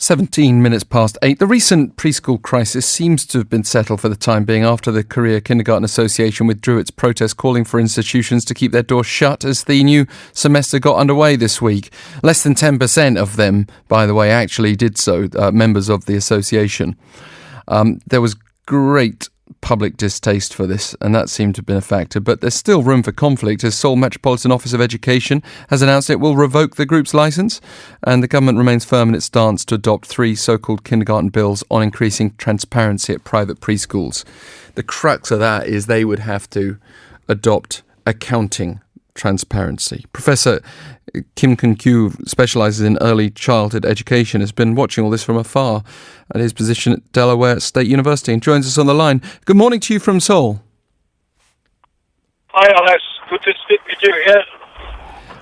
17 minutes past 8. The recent preschool crisis seems to have been settled for the time being after the Korea Kindergarten Association withdrew its protest calling for institutions to keep their doors shut as the new semester got underway this week. Less than 10% of them, by the way, actually did so, members of the association. There was great public distaste for this, and that seemed to have been a factor, but there's still room for conflict as Seoul Metropolitan Office of Education has announced it will revoke the group's licence, and the government remains firm in its stance to adopt 3 so-called kindergarten bills on increasing transparency at private preschools. The crux of that is they would have to adopt accounting transparency. Professor Kim Kun-kyu specialises in early childhood education, has been watching all this from afar at his position at Delaware State University and joins us on the line. Good morning to you from Seoul. Hi Alex, good to speak with you again.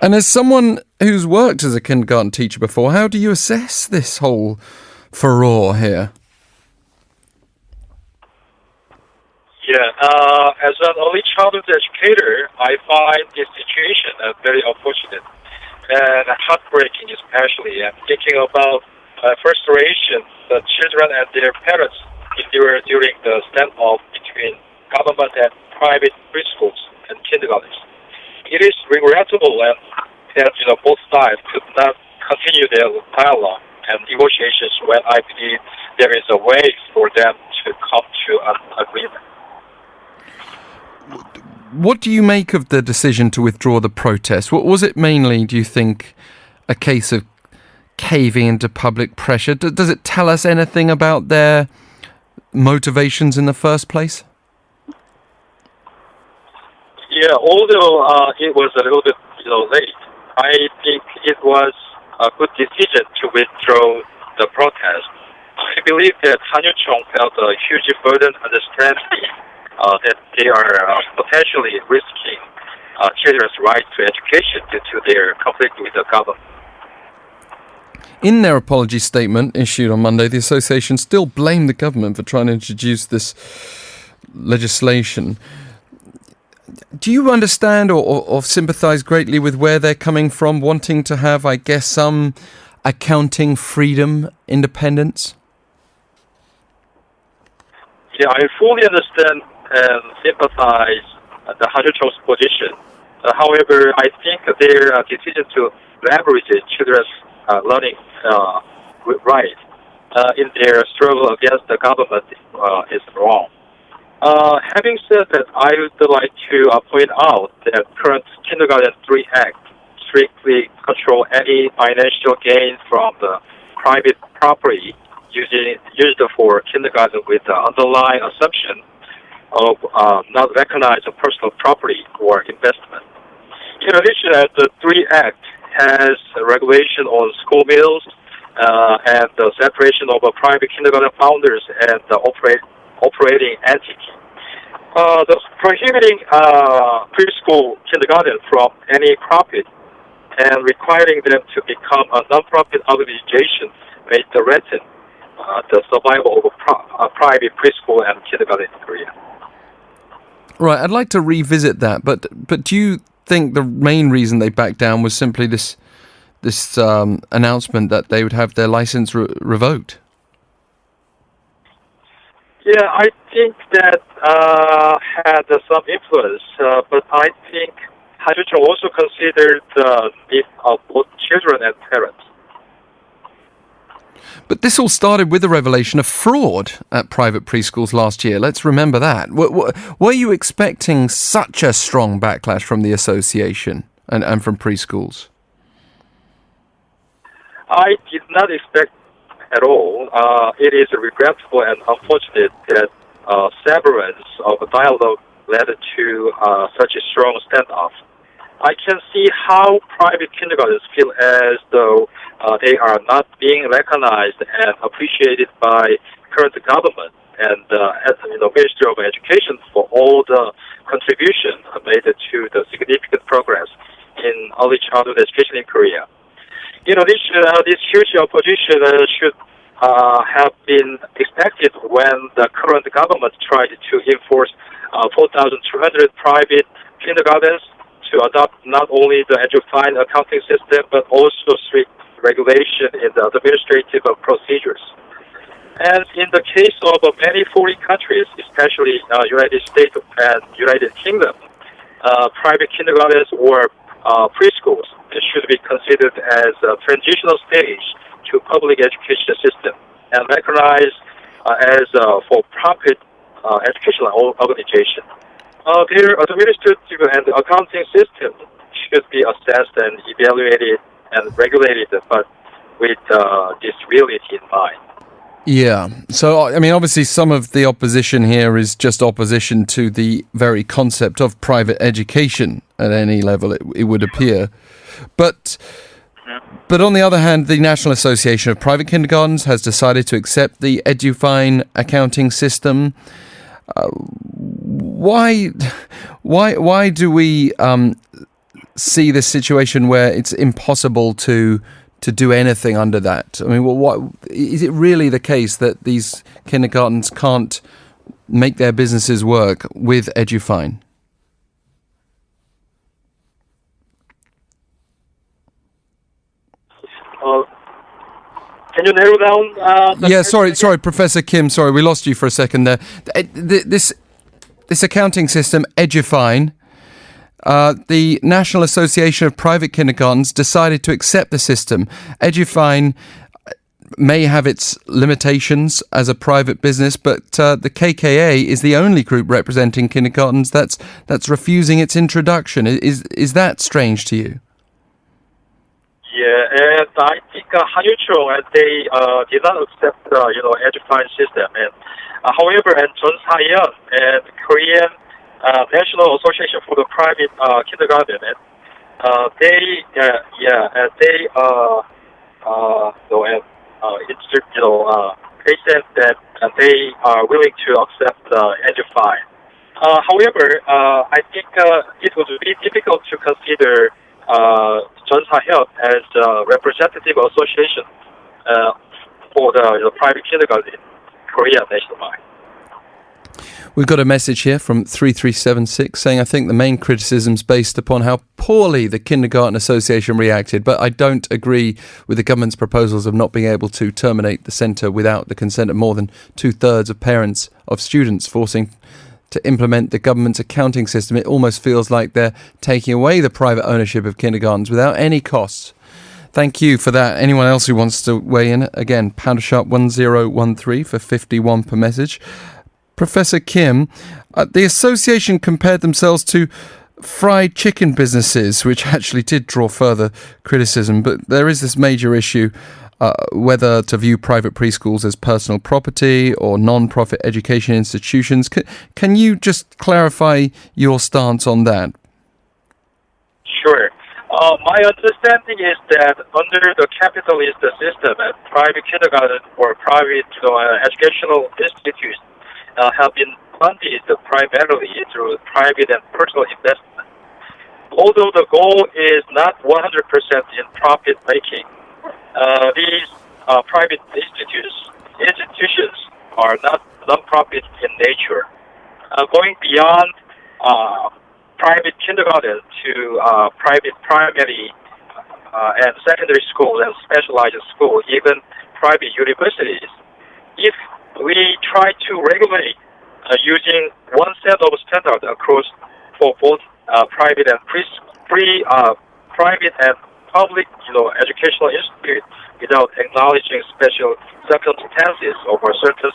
And as someone who's worked as a kindergarten teacher before, how do you assess this whole furore here? As an early childhood educator, I find this situation very unfortunate and heartbreaking, especially. I'm thinking about frustration the children and their parents endure during the standoff between government and private preschools and kindergartens. It is regrettable that both sides could not continue their dialogue and negotiations when I believe there is a way for them to come to an agreement. What do you make of the decision to withdraw the protest? What was it mainly, do you think, a case of caving into public pressure? Does it tell us anything about their motivations in the first place? Yeah, although it was a little bit late, I think it was a good decision to withdraw the protest. I believe that Hanyu-chong felt a huge burden understanding that they are potentially risking children's right to education due to their conflict with the government. In their apology statement issued on Monday, the association still blamed the government for trying to introduce this legislation. Do you understand or sympathise greatly with where they're coming from, wanting to have, I guess, some accounting freedom, independence? Yeah, I fully understand and sympathize the Hanyu-chong's position. However, I think their decision to leverage children's learning right in their struggle against the government is wrong. Having said that, I would like to point out that current Kindergarten 3 Act strictly control any financial gain from the private property used for kindergarten with the underlying assumption of not recognized personal property or investment. In addition, the 3 Act has a regulation on school meals and the separation of private kindergarten founders and the operating entity. Thus prohibiting preschool kindergarten from any profit and requiring them to become a non-profit organization may threaten the survival of private preschool and kindergarten in Korea. Right, I'd like to revisit that, but do you think the main reason they backed down was simply this announcement that they would have their license revoked? Yeah, I think that had some influence, but I think Hanyu-chong also considered the need of both children and parents. But this all started with the revelation of fraud at private preschools last year. Let's remember that. Were you expecting such a strong backlash from the association and from preschools? I did not expect at all. It is regrettable and unfortunate that severance of a dialogue led to such a strong standoff. I can see how private kindergartens feel as though they are not being recognized and appreciated by current government and Ministry of Education for all the contribution made to the significant progress in early childhood education in Korea. In addition, this huge opposition should have been expected when the current government tried to enforce 4,200 private kindergartens to adopt not only the edufine accounting system but also strict regulation in the administrative procedures. And in the case of many foreign countries, especially United States and United Kingdom, private kindergartens or preschools should be considered as a transitional stage to public education system and recognized as for-profit educational organization. Their administrative and accounting system should be assessed and evaluated and regulated, but with this reality in mind. Yeah. So, I mean, obviously some of the opposition here is just opposition to the very concept of private education at any level, it would appear. But on the other hand, the National Association of Private Kindergartens has decided to accept the EduFine accounting system. Why do we see this situation where it's impossible to do anything under that? I mean, what is it really the case that these kindergartens can't make their businesses work with EduFine? Can you narrow down? Yeah, sorry, Professor Kim. Sorry, we lost you for a second there. This accounting system, EduFine. The National Association of Private Kindergartens decided to accept the system. EduFine may have its limitations as a private business, but the KKA is the only group representing kindergartens that's refusing its introduction. Is that strange to you? Yeah, and I think 한유총 they did not accept EduFine system, and however, and John Sayeon and Korean National Association for the Private Kindergarten, and they said that they are willing to accept EduFine. However, I think it would be difficult to consider John Sayeon as a representative association for the private kindergarten in Korea nationwide. We've got a message here from 3376 saying, I think the main criticism's based upon how poorly the Kindergarten Association reacted, but I don't agree with the government's proposals of not being able to terminate the centre without the consent of more than 2/3 of parents of students, forcing to implement the government's accounting system. It almost feels like they're taking away the private ownership of kindergartens without any costs. Thank you for that. Anyone else who wants to weigh in, again, #1013 for 51 per message. Professor Kim, the association compared themselves to fried chicken businesses, which actually did draw further criticism, but there is this major issue whether to view private preschools as personal property or non-profit education institutions. Can you just clarify your stance on that? Sure. My understanding is that under the capitalist system, private kindergarten or private educational institutions have been funded primarily through private and personal investment. Although the goal is not 100% in profit making, these private institutions are not non-profit in nature. Going beyond private kindergarten to private primary and secondary schools and specialized schools, even private universities, if we try to regulate using one set of standards across for both private and private and public, educational institutes without acknowledging special circumstances or certain,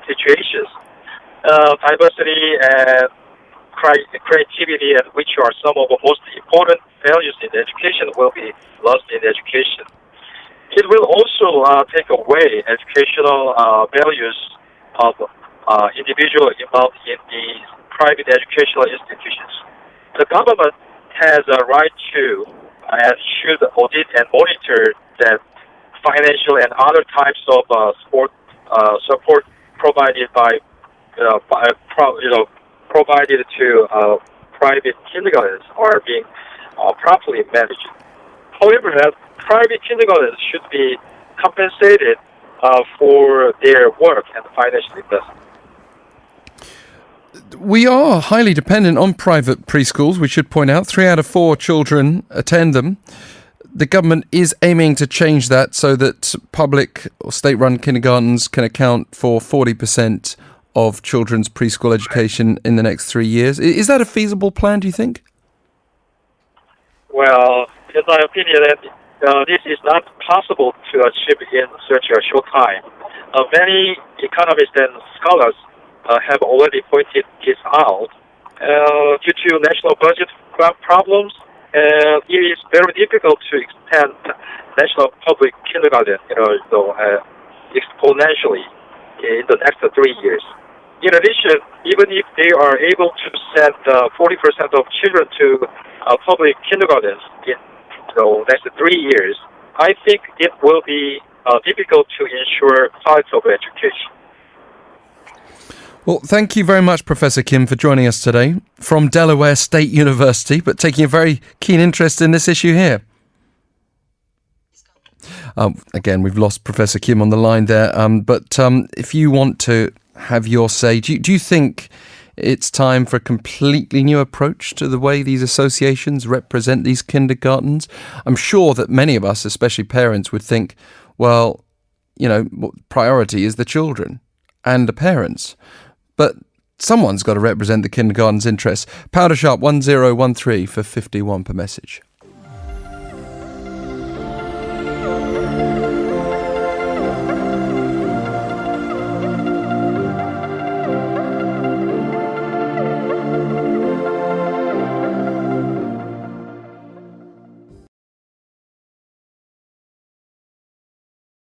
situations, diversity and creativity, and which are some of the most important values in education, will be lost in education. It will also take away educational values of individuals involved in these private educational institutions. The government has a right to and should audit and monitor that financial and other types of support provided provided to private kindergartens are being properly managed. However, private kindergartens should be compensated for their work and financial investment. We are highly dependent on private preschools, we should point out. 3 out of 4 children attend them. the government is aiming to change that so that public or state-run kindergartens can account for 40% of children's preschool education in the next 3 years. Is that a feasible plan, do you think? Well, in my opinion, this is not possible to achieve in such a short time. Many economists and scholars have already pointed this out. Due to national budget problems, it is very difficult to expand national public kindergarten, exponentially in the next 3 years. In addition, even if they are able to send 40% of children to public kindergartens in the next 3 years, I think it will be difficult to ensure quality of education. Well, thank you very much, Professor Kim, for joining us today from Delaware State University, but taking a very keen interest in this issue here. Again, we've lost Professor Kim on the line there, but if you want to have your say, do you think it's time for a completely new approach to the way these associations represent these kindergartens? I'm sure that many of us, especially parents, would think, well, priority is the children and the parents. But someone's got to represent the kindergarten's interests. Powder Sharp 1013 for 51 per message.